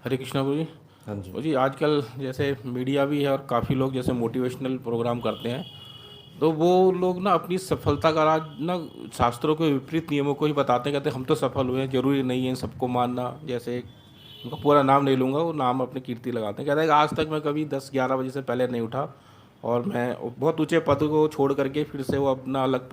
हरे कृष्णा गुरु जी। हाँ जी। जी आजकल जैसे मीडिया भी है और काफ़ी लोग जैसे मोटिवेशनल प्रोग्राम करते हैं, तो वो लोग ना अपनी सफलता का राज ना शास्त्रों के विपरीत नियमों को ही बताते हैं। कहते हैं हम तो सफल हुए हैं, जरूरी नहीं है सबको मानना। जैसे उनका पूरा नाम नहीं लूँगा, वो नाम अपनी कीर्ति लगाते हैं। कहते हैं कि आज तक मैं कभी 10-11 बजे से पहले नहीं उठा और मैं बहुत ऊंचे पद को छोड़ करके फिर से वो अपना अलग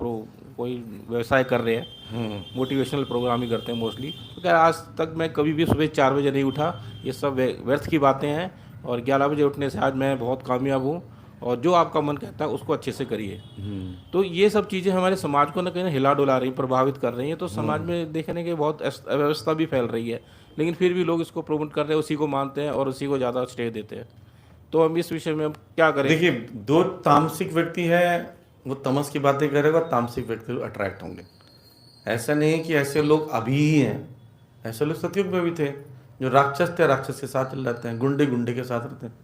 कोई व्यवसाय कर रहे हैं, मोटिवेशनल प्रोग्राम ही करते हैं मोस्टली। तो क्या आज तक मैं कभी भी सुबह 4 बजे नहीं उठा, ये सब व्यर्थ की बातें हैं। और 11 बजे उठने से आज मैं बहुत कामयाब हूँ। और जो आपका मन कहता है उसको अच्छे से करिए। तो ये सब चीज़ें हमारे समाज को ना कहीं ना हिला डुला रही, प्रभावित कर रही हैं। तो समाज में देखने के बहुत अव्यवस्था भी फैल रही है, लेकिन फिर भी लोग इसको प्रमोट कर रहे हैं, उसी को मानते हैं और उसी को ज़्यादा श्रेय देते हैं। तो हम इस विषय में हम क्या करें? देखिए, दो तामसिक व्यक्ति है, वो तमस की बातें करेगा, तामसिक व्यक्ति लोग अट्रैक्ट होंगे। ऐसा नहीं है कि ऐसे लोग अभी ही हैं, ऐसे लोग सतयुग में भी थे जो राक्षस थे, राक्षस के साथ चल रहते हैं, गुंडे गुंडे के साथ रहते हैं।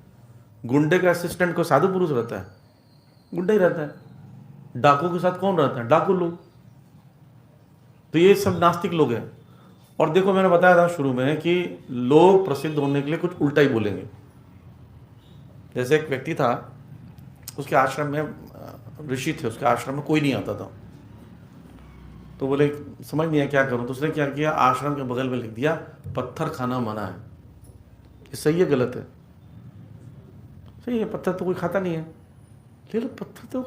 गुंडे का असिस्टेंट को साधु पुरुष रहता है, गुंडा ही रहता है। डाकू के साथ कौन रहता है? डाकू लोग। तो ये सब नास्तिक लोग हैं। और देखो, मैंने बताया था शुरू में कि लोग प्रसिद्ध होने के लिए कुछ उल्टा ही बोलेंगे। जैसे एक व्यक्ति था, उसके आश्रम में ऋषि थे, उसके आश्रम में कोई नहीं आता था। तो बोले समझ नहीं आया क्या करूं। तो उसने क्या किया, आश्रम के बगल में लिख दिया पत्थर खाना मना है। ये सही है गलत है? सही है, पत्थर तो कोई खाता नहीं है। ले लो, पत्थर तो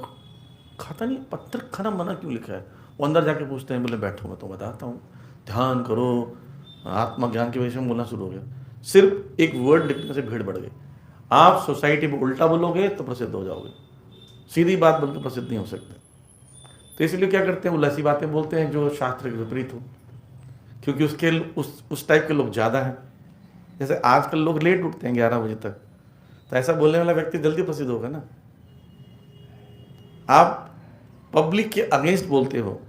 खाता नहीं, पत्थर खाना मना क्यों लिखा है? वो अंदर जाके पूछते हैं, बोले बैठो मैं तो बताता हूँ, ध्यान करो। आत्मज्ञान के विषय में बोलना शुरू हो गया। सिर्फ एक वर्ड लिखने से भीड़ बढ़ गई। आप सोसाइटी में उल्टा बोलोगे तो प्रसिद्ध हो जाओगे, सीधी बात बोल के प्रसिद्ध नहीं हो सकते। तो इसलिए क्या करते हैं, वो ऐसी बातें बोलते हैं जो शास्त्र के विपरीत हो, क्योंकि उसके उस टाइप के लोग ज़्यादा हैं। जैसे आजकल लोग लेट उठते हैं 11 बजे तक, तो ऐसा बोलने वाला व्यक्ति जल्दी प्रसिद्ध होगा ना। आप पब्लिक के अगेंस्ट बोलते हो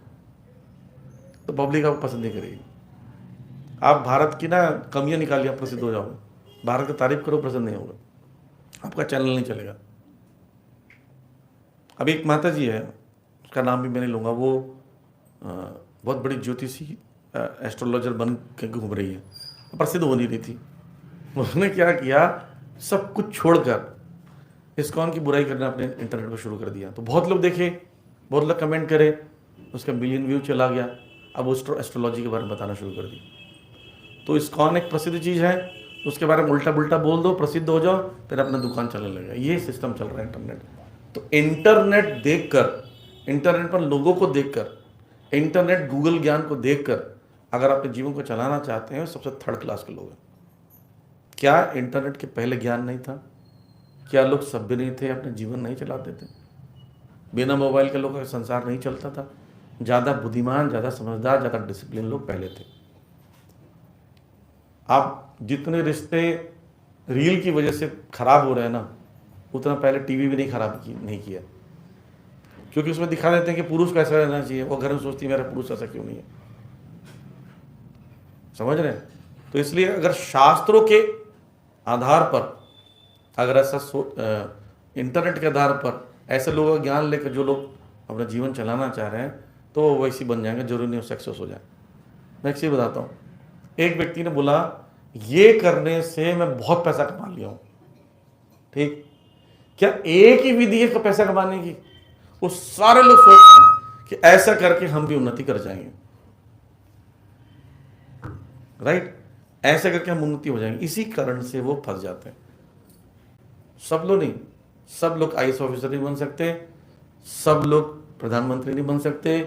तो पब्लिक आपको पसंद नहीं करेगी। आप भारत की ना कमियां निकालिए, आप प्रसिद्ध हो जाओगे। भारत की तारीफ करो, प्रसिद्ध नहीं होगा, आपका चैनल नहीं चलेगा। अभी एक माता जी है, उसका नाम भी मैं नहीं लूँगा, वो बहुत बड़ी ज्योतिषी एस्ट्रोलॉजर बन के घूम रही है, प्रसिद्ध हो नहीं रही थी। उसने क्या किया, सब कुछ छोड़कर इस्कॉन की बुराई करना अपने इंटरनेट पर शुरू कर दिया। तो बहुत लोग देखे, बहुत लोग कमेंट करे, उसका मिलियन व्यू चला गया। अब वो एस्ट्रोलॉजी के बारे में बताना शुरू कर दिया। तो इस्कॉन एक प्रसिद्ध चीज़ है, उसके बारे में उल्टा पुल्टा बोल दो, प्रसिद्ध हो जाओ, फिर अपना दुकान चलने लगेगा। ये सिस्टम चल रहा है इंटरनेट। तो इंटरनेट देखकर, इंटरनेट पर लोगों को देखकर, इंटरनेट गूगल ज्ञान को देखकर अगर अपने जीवन को चलाना चाहते हैं, सबसे थर्ड क्लास के लोग हैं। क्या इंटरनेट के पहले ज्ञान नहीं था? क्या लोग सभ्य नहीं थे, अपने जीवन नहीं चलाते थे? बिना मोबाइल के लोगों का संसार नहीं चलता था। ज़्यादा बुद्धिमान, ज़्यादा समझदार, ज़्यादा डिसिप्लिन लोग पहले थे। आप जितने रिश्ते रील की वजह से खराब हो रहे हैं ना, उतना पहले टीवी भी नहीं किया। क्योंकि उसमें दिखा देते हैं कि पुरुष कैसा रहना चाहिए, वो घर में सोचती है मेरा पुरुष ऐसा क्यों नहीं है। समझ रहे हैं? तो इसलिए अगर शास्त्रों के आधार पर, अगर ऐसा इंटरनेट के आधार पर ऐसे लोगों का ज्ञान लेकर जो लोग अपना जीवन चलाना चाह रहे हैं, तो वो वैसे बन जाएंगे, जरूरी नहीं सक्सेस हो जाए। मैं एक चीज़ बताता हूँ, एक व्यक्ति ने बोला ये करने से मैं बहुत पैसा कमा लिया हूँ। ठीक, क्या एक ही विधि है पैसा कमाने की? वो सारे लोग सोचते हैं कि ऐसा करके हम भी उन्नति कर जाएंगे, राइट? ऐसा करके हम उन्नति हो जाएंगे। इसी कारण से वो फंस जाते हैं। सब लोग नहीं, सब लोग आईएएस ऑफिसर नहीं बन सकते, सब लोग प्रधानमंत्री नहीं बन सकते,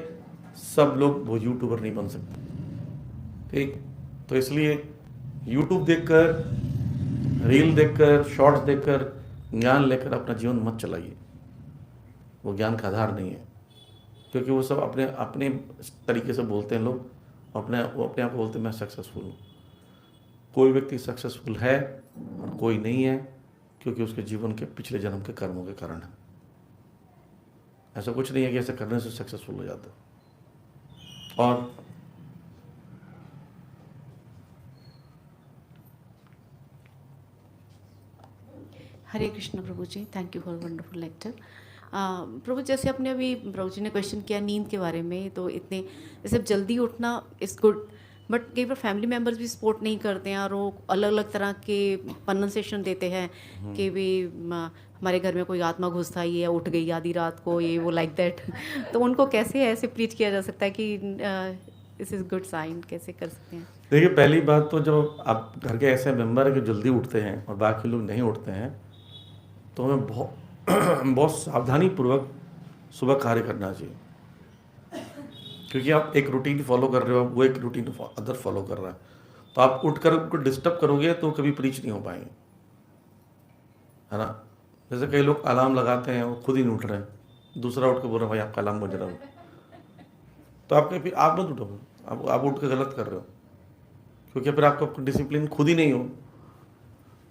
सब लोग वो यूट्यूबर नहीं बन सकते। ठीक, तो इसलिए यूट्यूब देखकर, रील देखकर, शॉर्ट्स देखकर ज्ञान लेकर अपना जीवन मत चलाइए। वो ज्ञान का आधार नहीं है, क्योंकि वो सब अपने अपने तरीके से बोलते हैं लोग। वो अपने आप को बोलते हैं मैं सक्सेसफुल हूँ। कोई व्यक्ति सक्सेसफुल है और कोई नहीं है, क्योंकि उसके जीवन के पिछले जन्म के कर्मों के कारण है। ऐसा कुछ नहीं है कि ऐसा करने से सक्सेसफुल हो जाता है। और हरे कृष्ण प्रभु जी, thank you for wonderful lecture. प्रभु, जैसे आपने अभी प्रभु जी ने क्वेश्चन किया नींद के बारे में, तो इतने जैसे जल्दी उठना इज़ गुड, बट कई बार फैमिली मेम्बर्स भी सपोर्ट नहीं करते हैं और वो अलग अलग तरह के प्रोनाउंसिएशन देते हैं कि भी हमारे घर में कोई आत्मा घुस आई है, उठ गई आधी रात को, ये वो लाइक दैट। तो उनको कैसे ऐसे प्रीच किया जा सकता है कि दिस इज़ गुड साइन, कैसे कर सकते हैं? देखिए, पहली बात तो जब आप घर के ऐसे मेंबर हैं कि जल्दी उठते हैं और बाकी लोग नहीं उठते हैं, तो हमें बहुत बहुत सावधानी पूर्वक सुबह कार्य करना चाहिए, क्योंकि आप एक रूटीन फॉलो कर रहे हो, वो एक रूटीन अदर फॉलो कर रहा है, तो आप उठकर उनको डिस्टर्ब करोगे तो कभी प्रीच नहीं हो पाएंगे, है ना। जैसे कई लोग अलार्म लगाते हैं, वो खुद ही नहीं उठ रहे हैं, दूसरा उठ के बोल रहे हैं भाई आपका अलार्म बज रहा हो, तो आपके फिर आप मत उठो, आप उठ के गलत कर रहे हो, क्योंकि फिर आपका डिसिप्लिन खुद ही नहीं हो,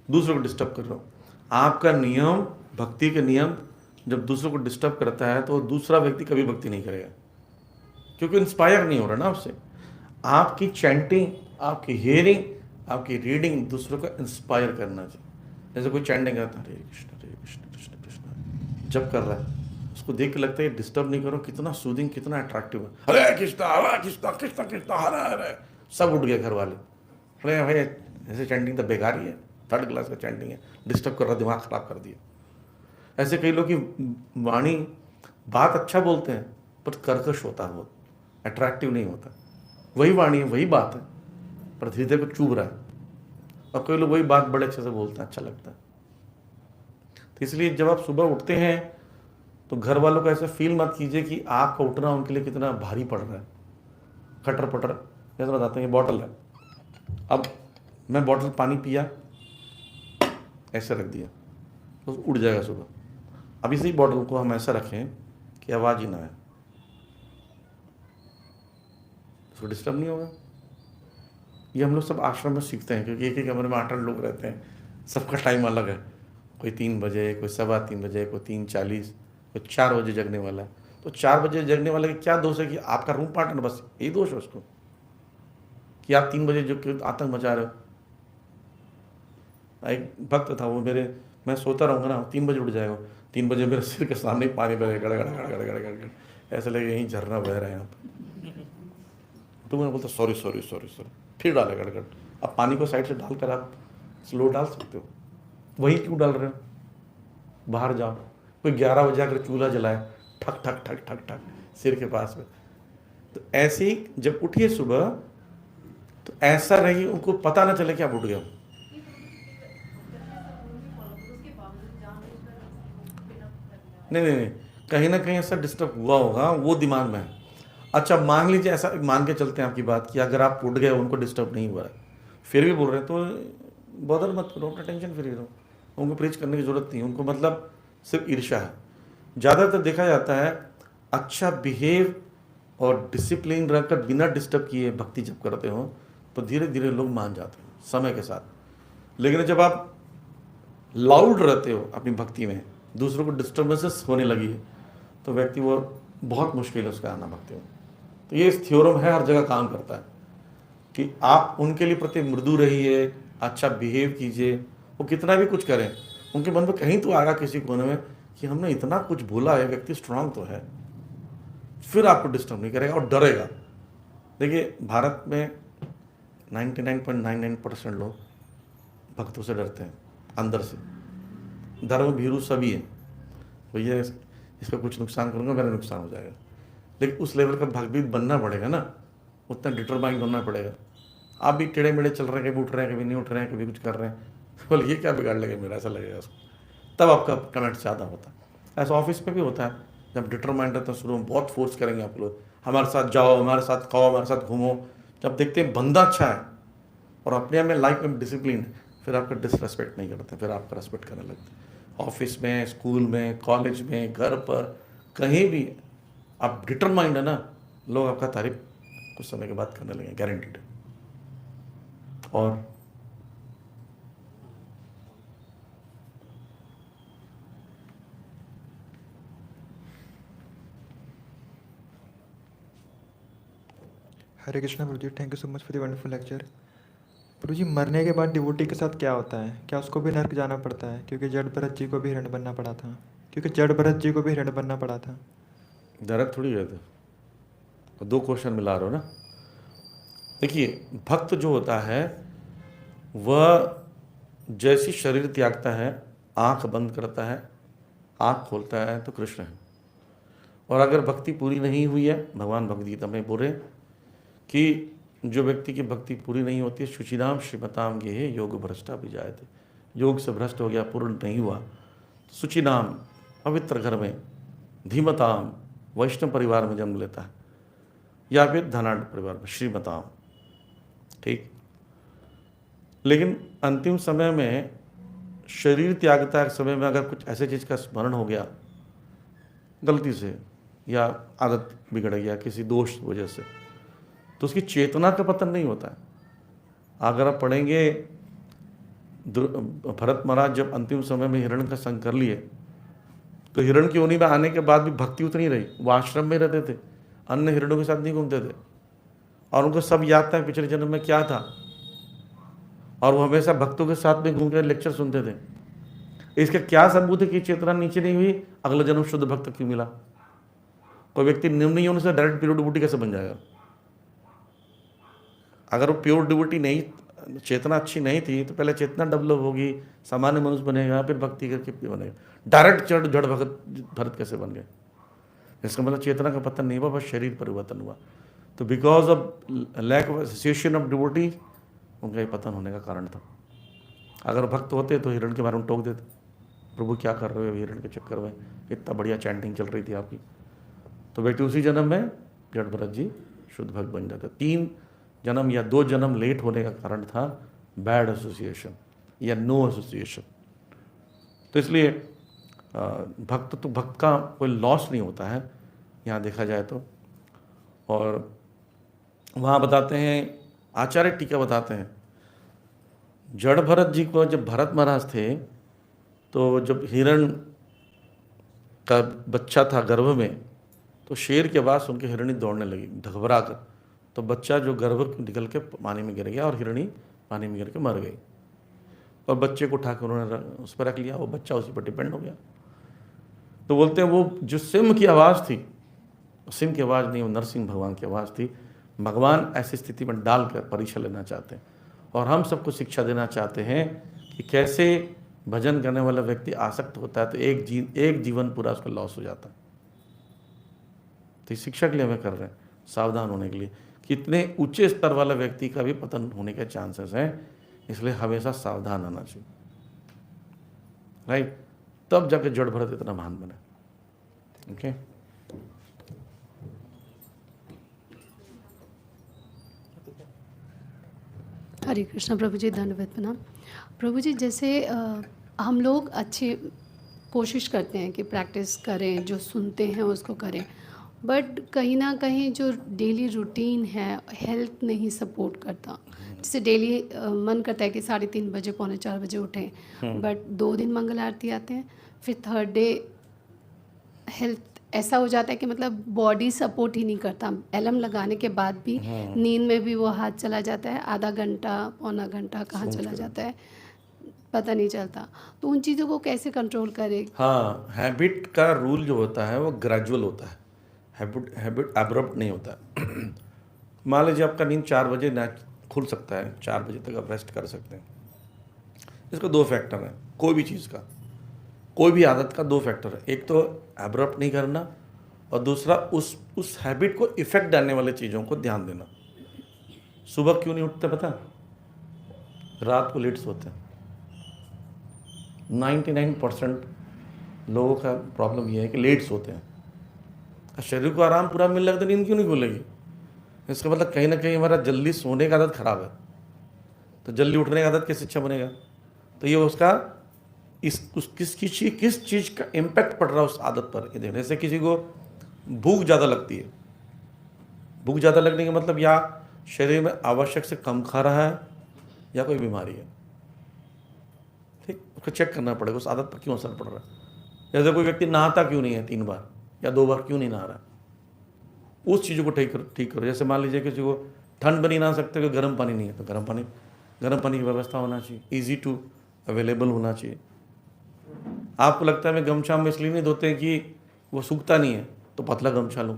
दूसरों को डिस्टर्ब कर रहे हो। आपका नियम, भक्ति के नियम जब दूसरों को डिस्टर्ब करता है तो दूसरा व्यक्ति कभी भक्ति नहीं करेगा, क्योंकि इंस्पायर नहीं हो रहा ना आपसे। आपकी चैंटिंग, आपकी हियरिंग, आपकी रीडिंग दूसरों को इंस्पायर करना चाहिए। जैसे कोई चैंटिंग करता है हरे कृष्ण कृष्ण कृष्ण जब कर रहा है, उसको देख के लगता है डिस्टर्ब नहीं करो, कितना सूदिंग, कितना अट्रैक्टिव है, हरे कृष्ण कृष्ण कृष्ण हरे हरे, सब उठ गए घर वाले, अरे भाई ऐसे चैंटिंग तो बेकार ही है, थर्ड क्लास का चैंटिंग है, डिस्टर्ब कर रहा, दिमाग खराब कर दिया। ऐसे कई लोग की वाणी, बात अच्छा बोलते हैं पर कर्कश होता है, बहुत अट्रैक्टिव नहीं होता, वही वाणी है, वही बात है, पर हृदय को चुभ रहा है। और कई लोग वही बात बड़े अच्छे से बोलते हैं, अच्छा लगता है। तो इसलिए जब आप सुबह उठते हैं तो घर वालों को ऐसा फील मत कीजिए कि आपका उठना उनके लिए कितना भारी पड़ रहा है, खटर पटर। जैसे बताते हैं, ये बॉटल है, अब मैं बॉटल पानी पिया, ऐसे रख दिया तो उड़ जाएगा सुबह। अब इसी बॉटल को हम ऐसा रखें कि आवाज़ ही ना आए, उसको डिस्टर्ब नहीं होगा। ये हम लोग सब आश्रम में सीखते हैं, क्योंकि एक ही कमरे में 8 लोग रहते हैं, सबका टाइम अलग है, कोई 3 बजे, कोई 3:15 बजे, कोई 3:40, कोई 4 बजे जगने वाला है। तो 4 बजे जगने वाले की क्या दोष है कि आपका रूम पार्टनर, बस यही दोष है उसको कि आप 3 बजे जो कि आतंक मचा रहे हो। एक भक्त था, वो मैं सोता रहूँगा ना, 3 बजे उठ जाएगा, 3 बजे मेरे सिर के सामने ही पानी बह गड़ गड़ गड़ गड़ गड़ गड़, ऐसे लगे यहीं झरना बह रहा है यहाँ पर। तो मैं बोलता सॉरी, फिर डाले गड़गड़। अब पानी को साइड से डालकर आप स्लो डाल सकते हो, वहीं क्यों डाल रहे हो, बाहर जाओ। कोई 11 बजे आकर चूल्हा जलाए, ठक ठक ठक ठक ठक सिर के पास में। तो ऐसे ही जब उठिए सुबह, तो ऐसा रहिए उनको पता ना चले कि आप उठ गए हो। नहीं, कहीं ना कहीं ऐसा डिस्टर्ब हुआ होगा, वो दिमाग में है। अच्छा, मान लीजिए, ऐसा मान के चलते हैं आपकी बात कि अगर आप उठ गए, उनको डिस्टर्ब नहीं हुआ है, फिर भी बोल रहे हैं, तो बॉदर मत करो, अपना टेंशन फ्री रहो, उनको प्रीच करने की ज़रूरत नहीं। उनको मतलब सिर्फ ईर्ष्या है। ज़्यादातर देखा जाता है अच्छा बिहेव और डिसिप्लिन रहकर बिना डिस्टर्ब किए भक्ति जब करते हो तो धीरे धीरे लोग मान जाते हैं समय के साथ। लेकिन जब आप लाउड रहते हो अपनी भक्ति में, दूसरों को डिस्टर्बेंसेस होने लगी है, तो व्यक्ति वो बहुत मुश्किल है उसका आना भक्ति में। तो ये थ्योरम है, हर जगह काम करता है कि आप उनके लिए प्रति मृदु रहिए, अच्छा बिहेव कीजिए, वो कितना भी कुछ करें, उनके मन में कहीं तो आएगा किसी कोने में कि हमने इतना कुछ बोला है, व्यक्ति स्ट्रांग तो है, फिर आपको डिस्टर्ब नहीं करेगा और डरेगा। देखिए, भारत में 99.99% लोग भक्तों से डरते हैं अंदर से, धर्म भीरू सभी है, भैया इसका कुछ नुकसान करूँगा मेरा नुकसान हो जाएगा। लेकिन उस लेवल का भक्तभीत बनना पड़ेगा ना, उतना डिटरमाइंड होना पड़ेगा। आप भी टेढ़े मेढ़े चल रहे हैं, कभी उठ रहे हैं, कभी नहीं उठ रहे हैं, कभी कुछ कर रहे हैं, बोल ये क्या बिगाड़ लेगा मेरा, ऐसा लगेगा उसको, तब आपका कमेंट ज़्यादा होता है। ऐसा ऑफिस में भी होता है, जब डिटरमाइंड रहता है शुरू में बहुत फोर्स करेंगे आप लोग, हमारे साथ जाओ, हमारे साथ खाओ, हमारे साथ घूमो। जब देखते हैं बंदा अच्छा है और अपने आप में लाइफ में डिसिप्लिन है, फिर आपका डिसरेस्पेक्ट नहीं करते, फिर आपका रेस्पेक्ट करने लगते हैं। ऑफिस में, स्कूल में, कॉलेज में, घर पर, कहीं भी आप डिटरमाइंड है ना, लोग आपका तारीफ कुछ समय के बाद करने लगे, गारंटीड। और हरे कृष्णा प्रभु जी, thank you so much for the wonderful lecture. प्रभु जी, मरने के बाद डिवोटी के साथ क्या होता है? क्या उसको भी नर्क जाना पड़ता है? क्योंकि जड़ भरत जी को भी हिरण बनना पड़ा था। डायरेक्ट थोड़ी गए थे, तो 2 क्वेश्चन मिला रहे हो ना। देखिए, भक्त जो होता है वह जैसी शरीर त्यागता है, आंख बंद करता है, आंख खोलता है तो कृष्ण है। और अगर भक्ति पूरी नहीं हुई है, भगवान भगवद गीता में बोले कि जो व्यक्ति की भक्ति पूरी नहीं होती है, शुचिनाम श्रीमताम गेहे योग भ्रष्टा भी जाए थे, योग से भ्रष्ट हो गया, पूर्ण नहीं हुआ, शुचिनाम पवित्र घर में, धीमताम वैष्णव परिवार में जन्म लेता है, या फिर धनाढ़ परिवार में, श्रीमताम, ठीक। लेकिन अंतिम समय में शरीर त्यागता के समय में अगर कुछ ऐसे चीज़ का स्मरण हो गया गलती से, या आदत बिगड़ गया किसी दोष की वजह से, तो उसकी चेतना का पतन नहीं होता है। अगर आप पढ़ेंगे भरत महाराज जब अंतिम समय में हिरण का संग कर लिए, तो हिरण की योनि में आने के बाद भी भक्ति उतनी रही, वो आश्रम में रहते थे, अन्य हिरणों के साथ नहीं घूमते थे, और उनको सब याद था पिछले जन्म में क्या था, और वो हमेशा भक्तों के साथ में घूम कर लेक्चर सुनते थे। इसका क्या सबूत है कि चेतना नीचे नहीं हुई? अगला जन्म शुद्ध भक्त क्यों मिला? कोई व्यक्ति निम्न योनि से डायरेक्ट प्योर डिवोटी कैसे बन जाएगा? अगर वो प्योर डिवोटी नहीं, चेतना अच्छी नहीं थी, तो पहले चेतना डेवलप होगी, सामान्य मनुष्य बनेगा, फिर भक्ति करके बनेगा। डायरेक्ट जड़ भरत कैसे बन गए? इसका मतलब चेतना का पतन नहीं हुआ, बस शरीर परिवर्तन हुआ। तो because of lack of association of devotee उनका ये पतन होने का कारण था। अगर भक्त होते तो हिरण के बारे में टोक देते, प्रभु क्या कर रहे हो हिरण के चक्कर में, इतना बढ़िया चैंटिंग चल रही थी आपकी। तो व्यक्ति उसी जन्म में जड़ भरत जी शुद्ध भक्त बन जाते। 3 जन्म या 2 जन्म लेट होने का कारण था बैड एसोसिएशन या नो एसोसिएशन। तो इसलिए भक्त का कोई लॉस नहीं होता है यहाँ देखा जाए तो। और वहाँ बताते हैं, आचार्य टीका बताते हैं, जड़ भरत जी को जब भरत महाराज थे, तो जब हिरण का बच्चा था गर्भ में, तो शेर के आवाज़ सुन के हिरणी दौड़ने लगी घबरा कर। तो बच्चा जो गर्भ निकल के पानी में गिर गया और हिरणी पानी में गिर के मर गई। और बच्चे को उठा कर उन्होंने उस पर रख लिया, वो बच्चा उसी पर डिपेंड हो गया। तो बोलते हैं वो जो सिंह की आवाज़ थी, सिंह की आवाज़ नहीं, वो नरसिंह भगवान की आवाज़ थी। भगवान ऐसी स्थिति में डालकर परीक्षा लेना चाहते हैं, और हम सबको शिक्षा देना चाहते हैं कि कैसे भजन करने वाला व्यक्ति आसक्त होता है तो एक जीवन पूरा उसका लॉस हो जाता है। तो इस शिक्षा के लिए हमें कर रहे हैं, सावधान होने के लिए, कि इतने ऊंचे स्तर वाला व्यक्ति का भी पतन होने के चांसेस हैं, इसलिए हमेशा सावधान रहना चाहिए, राइट। तब जाके जड़ भरत इतना महान बने। ओके हरे कृष्णा प्रभु जी, धन्यवाद प्रणाम। प्रभु जी, जैसे हम लोग अच्छी कोशिश करते हैं कि प्रैक्टिस करें, जो सुनते हैं उसको करें, बट कहीं ना कहीं जो डेली रूटीन है हेल्थ नहीं सपोर्ट करता। जैसे डेली मन करता है कि 3:30 बजे 3:45 बजे उठें, बट 2 दिन मंगल आरती आते हैं, फिर 3rd डे हेल्थ ऐसा हो जाता है कि मतलब बॉडी सपोर्ट ही नहीं करता। अलार्म लगाने के बाद भी नींद में भी वो हाथ चला जाता है, आधा घंटा पौना घंटा कहाँ चला जाता है पता नहीं चलता। तो उन चीज़ों को कैसे कंट्रोल करें? हाँ, हैबिट का रूल जो होता है वो ग्रेजुअल होता है, हैबिट एब्रप्ट नहीं होता है। मान लीजिए आपका नींद 4 बजे ना खुल सकता है, 4 बजे तक आप रेस्ट कर सकते हैं। इसका 2 फैक्टर हैं, कोई भी चीज़ का, कोई भी आदत का 2 फैक्टर है। एक तो एब्रप्ट नहीं करना, और दूसरा उस हैबिट को इफेक्ट डालने वाले चीज़ों को ध्यान देना। सुबह क्यों नहीं उठते पता? रात को लेट सोते हैं। 99% लोगों का प्रॉब्लम ये है कि लेट सोते हैं। शरीर को आराम पूरा मिल रहा है तो नींद क्यों नहीं खुलेगी? इसका मतलब कहीं ना कहीं हमारा जल्दी सोने का आदत खराब है, तो जल्दी उठने का आदत कैसे अच्छा बनेगा? तो ये उसका किस चीज़ का इम्पैक्ट पड़ रहा है उस आदत पर, ये देखने से। किसी को भूख ज़्यादा लगती है, भूख ज़्यादा लगने का मतलब या शरीर में आवश्यक से कम खा रहा है या कोई बीमारी है, ठीक, उसको चेक करना पड़ेगा उस आदत पर क्यों असर पड़ रहा है। जैसे कोई व्यक्ति नहाता क्यों नहीं है 3 बार या 2 बार क्यों नहीं नहा रहा है, उस चीज़ों को ठीक करो। जैसे मान लीजिए किसी को ठंड में नहीं नहा सकते, कोई गर्म पानी नहीं है, तो गर्म पानी की व्यवस्था होना चाहिए, ईजी टू अवेलेबल होना चाहिए। आपको लगता है मैं गमछा में इसलिए नहीं धोते कि वो सूखता नहीं है, तो पतला गमछा लो।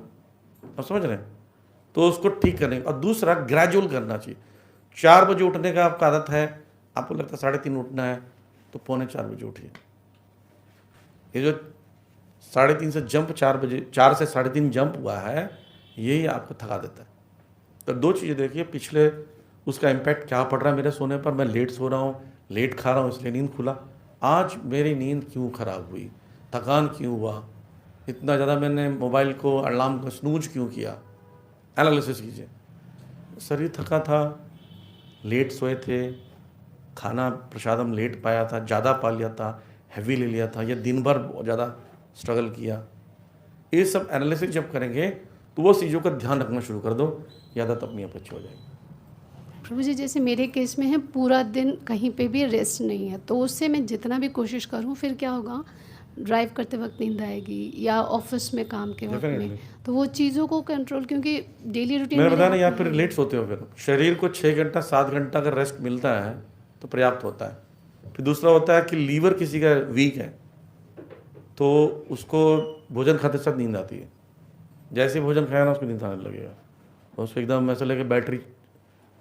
आप समझ रहे हैं? तो उसको ठीक करने, और दूसरा ग्रेजुअल करना चाहिए। 4 बजे उठने का आपका आदत है, आपको लगता है 3:30 उठना है, तो 3:45 बजे उठिए। ये जो 3:30 से जंप 4 बजे, 4 से 3:30 जंप हुआ है, यही आपको थका देता है। तो 2 चीज़ें देखिए, पिछले उसका इम्पैक्ट क्या पड़ रहा है मेरे सोने पर। मैं लेट सो रहा हूँ, लेट खा रहा हूँ, इसलिए नींद खुला। आज मेरी नींद क्यों खराब हुई, थकान क्यों हुआ, इतना ज़्यादा मैंने मोबाइल को, अलार्म को स्नूज क्यों किया। एनालिसिस कीजिए। शरीर थका था, लेट सोए थे, खाना प्रसादम लेट पाया था, ज़्यादा पा लिया था, हैवी ले लिया था, या दिन भर बहुत ज़्यादा स्ट्रगल किया। ये सब एनालिसिस जब करेंगे तो वो चीज़ों का ध्यान रखना शुरू कर दो, ये आदत अपनी आप अच्छी हो जाएगी। प्रभु जी, जैसे मेरे केस में है, पूरा दिन कहीं पे भी रेस्ट नहीं है, तो उससे मैं जितना भी कोशिश करूं, फिर क्या होगा, ड्राइव करते वक्त नींद आएगी या ऑफिस में काम के वक्त में, Definitely. तो वो चीज़ों को कंट्रोल, क्योंकि डेली रूटीन मैं बता ना, या फिर लेट सोते हो, फिर शरीर को 6 घंटा 7 घंटा अगर रेस्ट मिलता है तो पर्याप्त होता है। फिर दूसरा होता है कि लीवर किसी का वीक है, तो उसको भोजन खाते साथ नींद आती है। जैसे ही भोजन खाया ना, उसको नींद आने लगेगा, और उसको एकदम ऐसा लगे बैटरी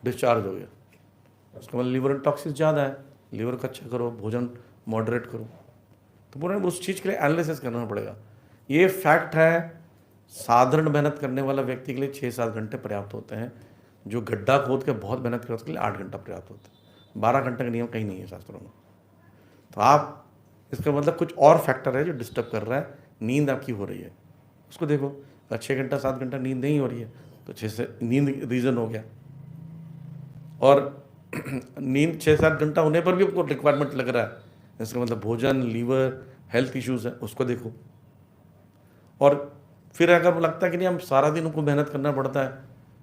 डिस्चार्ज हो गया। उसका मतलब लीवर टॉक्सिस ज़्यादा है, लीवर का अच्छा करो, भोजन मॉडरेट करो। तो पूरा उस चीज़ के लिए एनालिसिस करना पड़ेगा। ये फैक्ट है, साधारण मेहनत करने वाला व्यक्ति के लिए 6-7 घंटे पर्याप्त होते हैं। जो गड्ढा खोद के बहुत मेहनत करते हैं उसके लिए 8 घंटा पर्याप्त होता है। 12 घंटे का नियम कहीं नहीं है शास्त्रों में। तो आप, इसका मतलब कुछ और फैक्टर है जो डिस्टर्ब कर रहा है। नींद आपकी हो रही है, उसको देखो। अगर 6 घंटा 7 घंटा नींद नहीं हो रही है तो 6 से नींद रीज़न हो गया, और नींद 6-7 घंटा होने पर भी आपको रिक्वायरमेंट लग रहा है, इसका मतलब भोजन, लीवर, हेल्थ इश्यूज़ है, उसको देखो। और फिर अगर लगता है कि नहीं, हम सारा दिन उनको मेहनत करना पड़ता है,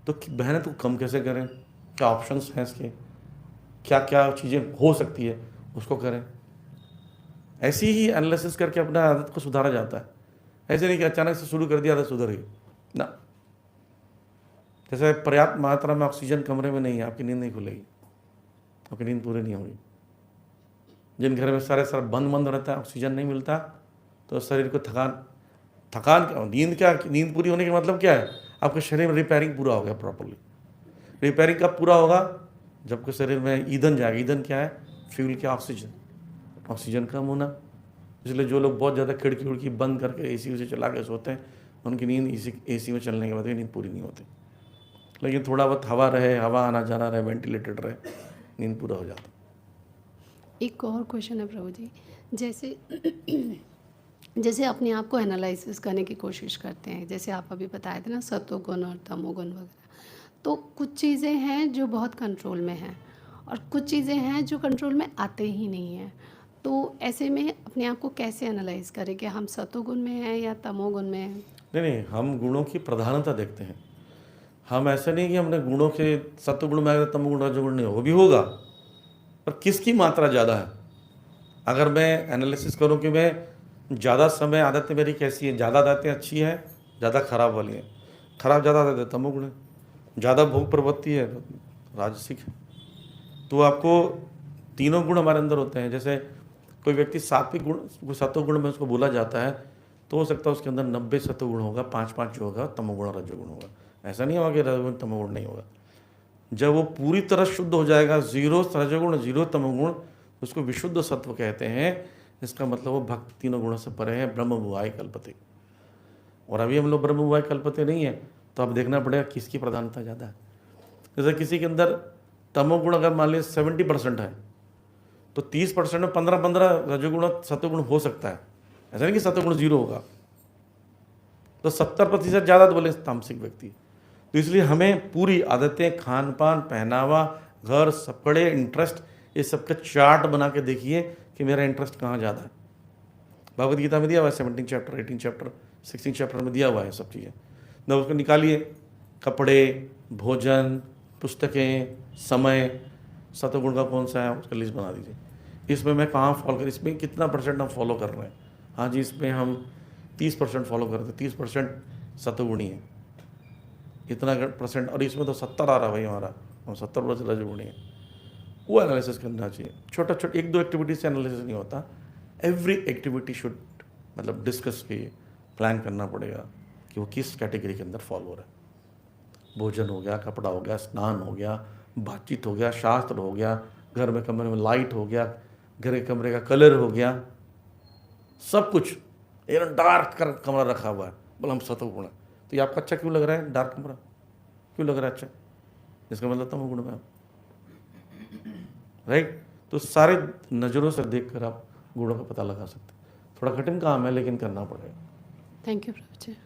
तो मेहनत को कम कैसे करें, क्या ऑप्शंस हैं इसके, क्या क्या चीज़ें हो सकती है, उसको करें। ऐसी ही एनालिसिस करके अपना आदत को सुधारा जाता है। ऐसे नहीं कि अचानक से शुरू कर दिया आदत सुधर गई ना। जैसे पर्याप्त मात्रा में ऑक्सीजन कमरे में नहीं है, आपकी नींद नहीं खुलेगी, आपकी नींद पूरी नहीं होगी। जिन घर में सारे बंद बंद रहता है, ऑक्सीजन नहीं मिलता, तो शरीर को थकान क्या, नींद पूरी होने का मतलब क्या है, आपके शरीर में रिपेयरिंग पूरा हो गया प्रॉपर्ली। रिपेयरिंग कब पूरा होगा, जबकि शरीर में ईंधन जाएगा। ईंधन क्या है, फ्यूल क्या, ऑक्सीजन कम होना। इसलिए जो लोग बहुत ज़्यादा खिड़की उड़की बंद करके एसी उसी चला के सोते हैं, उनकी नींद एसी में चलने के बाद नींद पूरी नहीं होती। लेकिन थोड़ा बहुत हवा रहे, हवा आना जाना रहे, वेंटिलेटेड रहे, नींद पूरा हो जाता। एक और क्वेश्चन है प्रभु जी, जैसे अपने आप को एनालिसिस करने की कोशिश करते हैं, जैसे आप अभी बताए थे ना, सत्वगुण और तमोगुण वगैरह, तो कुछ चीज़ें हैं जो बहुत कंट्रोल में हैं और कुछ चीज़ें हैं जो कंट्रोल में आते ही नहीं हैं। तो ऐसे में अपने आप को कैसे एनालाइज करें कि हम सत्वगुण में हैं या तमोगुण में हैं? नहीं, हम गुणों की प्रधानता देखते हैं। हम ऐसे नहीं कि हमने गुणों के सत्वगुण में आएगा, तमोगुण रजोगुण नहीं होगा, भी होगा, पर किसकी मात्रा ज़्यादा है। अगर मैं एनालिसिस करूं कि मैं ज़्यादा समय, आदतें मेरी कैसी है, ज़्यादा आदतें अच्छी है, ज़्यादा खराब वाली है, खराब ज़्यादा आदतें तमोगुण है, ज़्यादा भोग प्रवृत्ति है राजसिक है। तो आपको तीनों गुण हमारे अंदर होते हैं। जैसे कोई व्यक्ति सात्विक गुण, सत्वगुण में उसको बोला जाता है, तो हो सकता है उसके अंदर 90 सत्वगुण होगा, 5-5 जो होगा तमोगुण और रजोगुण होगा। ऐसा नहीं होगा कि रजोगुण तमोगुण नहीं होगा। जब वो पूरी तरह शुद्ध हो जाएगा, 0 रजोगुण 0 तमोगुण, उसको विशुद्ध सत्व कहते हैं। इसका मतलब वो भक्त तीनों गुणों से परे है, ब्रह्म भुआय कल्पते। और अभी हम लोग ब्रह्म भुआय कल्पते नहीं है, तो अब देखना पड़ेगा किसकी प्रधानता ज़्यादा है। जैसे किसी के अंदर तमोगुण अगर मान लीजिए 70% है, तो 30% में 15-15 रजोगुण सत्वगुण हो सकता है। ऐसा नहीं कि सत्वगुण 0 होगा। तो 70% ज़्यादा तो बोले तामसिक व्यक्ति। तो इसलिए हमें पूरी आदतें, खान पान, पहनावा, घर, कपड़े, इंटरेस्ट, ये सबका चार्ट बना के देखिए कि मेरा इंटरेस्ट कहाँ ज़्यादा है। भगवद गीता में दिया हुआ है 17 चैप्टर, 18 चैप्टर, 16 चैप्टर में दिया हुआ है सब चीज़ें। न उसको निकालिए, कपड़े, भोजन, पुस्तकें, समय, सत्वगुण का कौन सा है उसका लिस्ट बना दीजिए। इसमें मैं कहाँ फॉलो कर, इसमें कितना परसेंट हम फॉलो कर रहे हैं। हाँ जी, इसमें हम 30% फॉलो करते हैं, 30% सत्वगुणी है, इतना %। और इसमें तो 70 आ रहा है भाई हमारा, हम 70% रजोगुणी है। वो एनालिसिस करना चाहिए। छोटा 1-2 एक्टिविटी से एनालिसिस नहीं होता। एवरी एक्टिविटी शुड, मतलब डिस्कस के प्लान करना पड़ेगा कि वो किस कैटेगरी के अंदर फॉलो हो रहा है। भोजन हो गया, कपड़ा हो गया, स्नान हो गया, बातचीत हो गया, शास्त्र हो गया, घर में कमरे में लाइट हो गया, घर के कमरे का कलर हो गया, सब कुछ एकदम डार्क कमरा रखा हुआ है, बोले हम सतोगुण है। तो ये आपको अच्छा क्यों लग रहा है? डार्क कमरा क्यों लग रहा है अच्छा? इसका मतलब तमोगुण में आप, राइट। तो सारे नज़रों से देखकर आप गुणों का पता लगा सकते हैं। थोड़ा कठिन काम है लेकिन करना पड़ेगा। थैंक यू प्रभु जी।